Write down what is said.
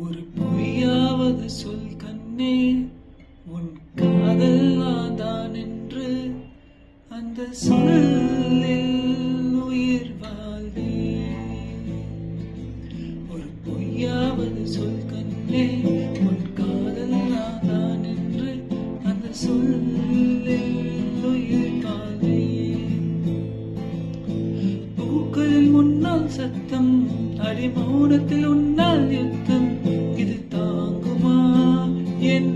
ஒரு பொய்யாவது சொல் கண்ணே, உன் காதல் நான் என்று அந்த சொல்லில் உயிர் வாழ்வேன். ஒரு பொய்யாவது சொல் கண்ணே, உன் காதல் நான் என்று அந்த சொல்லில் உயிர் வாழ்வேன். பூக்களில் முன்னால் சத்தம், அடிமௌனத்தில் உன்னால் யுத்தம், இது தாங்குமா என்